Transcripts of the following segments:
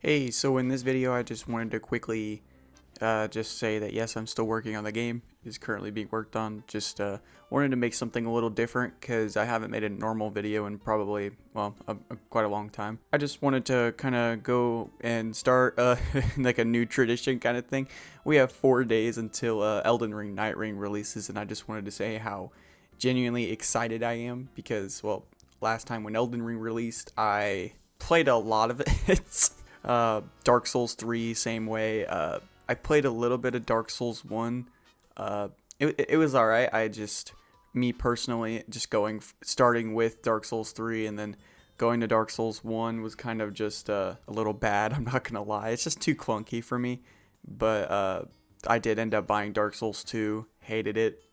Hey, so in this video I just wanted to quickly just say that yes, I'm still working on the game. It's currently being worked on. Just wanted to make something a little different because I haven't made a normal video in probably, well, quite a long time. I just wanted to kind of go and start like a new tradition kind of thing. We have 4 days until Elden Ring Nightreign releases, and I just wanted to say how genuinely excited I am because, well, last time when Elden Ring released, I played a lot of it. Dark Souls 3, same way. I played a little bit of Dark Souls 1. It was alright. Me personally, just starting with Dark Souls 3 and then going to Dark Souls 1 was kind of just a little bad. I'm not gonna lie. It's just too clunky for me. But I did end up buying Dark Souls 2. Hated it.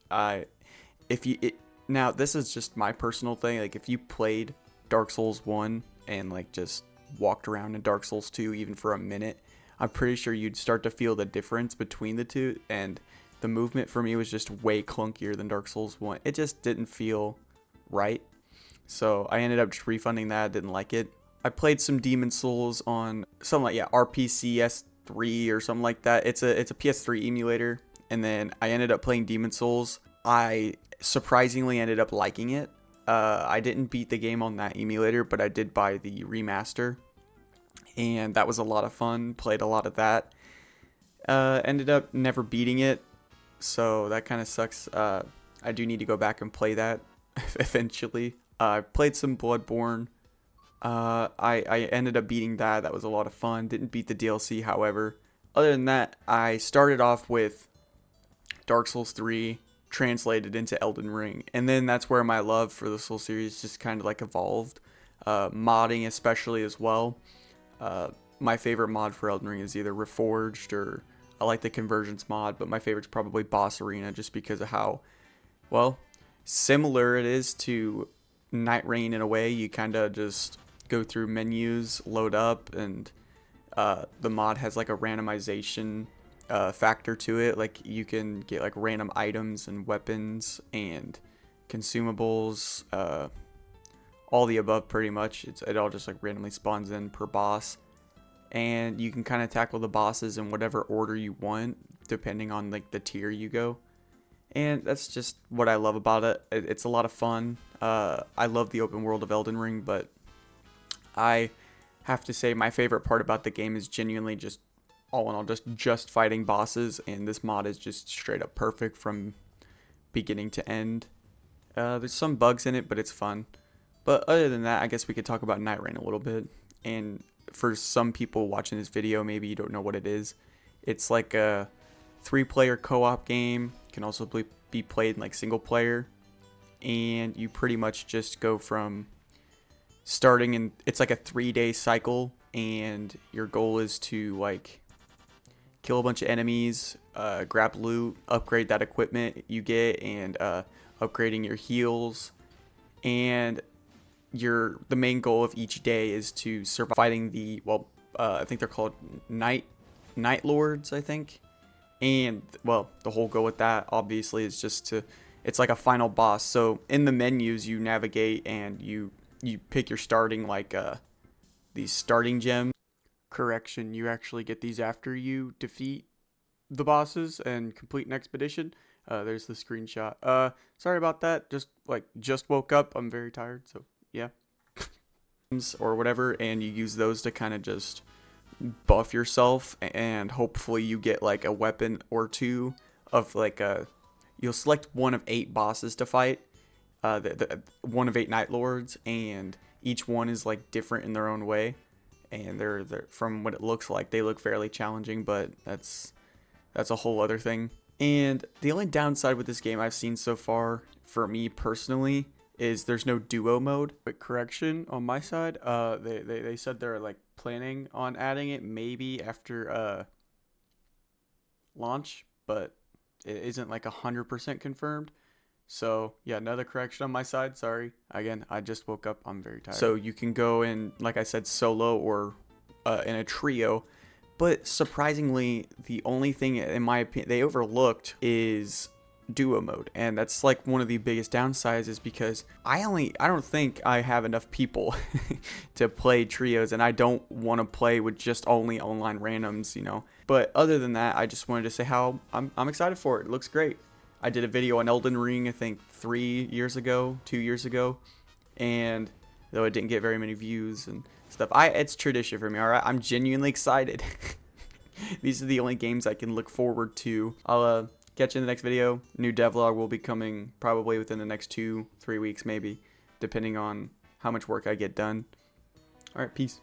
If you it, Now this is just my personal thing. Like if you played Dark Souls 1 and like just walked around in Dark Souls 2 even for a minute, I'm pretty sure you'd start to feel the difference between the two, and the movement for me was just way clunkier than Dark Souls 1. It just didn't feel right. So I ended up just refunding that. Didn't like it. I played some Demon Souls on something like RPCS3 or something like that. It's a PS3 emulator, and then I ended up playing Demon Souls. I surprisingly ended up liking it. I didn't beat the game on that emulator, but I did buy the remaster, and that was a lot of fun. Played a lot of that. Ended up never beating it, so that kind of sucks. I do need to go back and play that eventually. I played some Bloodborne. I ended up beating that. That was a lot of fun. Didn't beat the DLC, however. Other than that, I started off with Dark Souls 3, translated into Elden Ring, and then that's where my love for the Soul series just kind of like evolved. Modding especially as well. My favorite mod for Elden Ring is either Reforged or I like the Conversions mod, but my favorite's probably Boss Arena just because of how, well, similar it is to Nightreign in a way. You kind of just go through menus, load up, and the mod has like a randomization factor to it. Like you can get like random items and weapons and consumables, all the above pretty much. It all just like randomly spawns in per boss, and you can kind of tackle the bosses in whatever order you want depending on like the tier you go. And that's just what I love about it. It's a lot of fun. I love the open world of Elden Ring, but I have to say my favorite part about the game is genuinely just all in all just fighting bosses, and this mod is just straight up perfect from beginning to end. There's some bugs in it, but it's fun. But other than that, I guess we could talk about Nightreign a little bit. And for some people watching this video, maybe you don't know what it is. It's like a 3-player co-op game. It can also be played in like single player, and you pretty much just go from starting in, it's like a 3-day cycle, and your goal is to like kill a bunch of enemies, grab loot, upgrade that equipment you get, and upgrading your heals. And the main goal of each day is to survive fighting the, well, I think they're called Night Lords, I think. And well, the whole goal with that obviously is just to, it's like a final boss. So in the menus you navigate and you pick your starting like these starting gems. Correction, you actually get these after you defeat the bosses and complete an expedition. There's the screenshot. Sorry about that. Just woke up. I'm very tired, so yeah. Or whatever, and you use those to kind of just buff yourself, and hopefully you get like a weapon or two of like a. You'll select one of 8 bosses to fight. One of 8 Night Lords, and each one is like different in their own way. And they're from what it looks like, they look fairly challenging, but that's a whole other thing. And the only downside with this game I've seen so far, for me personally, is there's no duo mode. But correction on my side, they said they're like planning on adding it maybe after launch, but it isn't like 100% confirmed. So yeah, another correction on my side. Sorry. Again, I just woke up. I'm very tired. So you can go in, like I said, solo or in a trio. But surprisingly, the only thing in my opinion they overlooked is duo mode, and that's like one of the biggest downsides, is because I don't think I have enough people to play trios, and I don't want to play with just only online randoms, you know. But other than that, I just wanted to say how I'm excited for it. It looks great. I did a video on Elden Ring, I think 2 years ago, and though it didn't get very many views and stuff, it's tradition for me. All right, I'm genuinely excited. These are the only games I can look forward to. I'll catch you in the next video. New devlog will be coming probably within the next 2-3 weeks, maybe, depending on how much work I get done. All right, peace.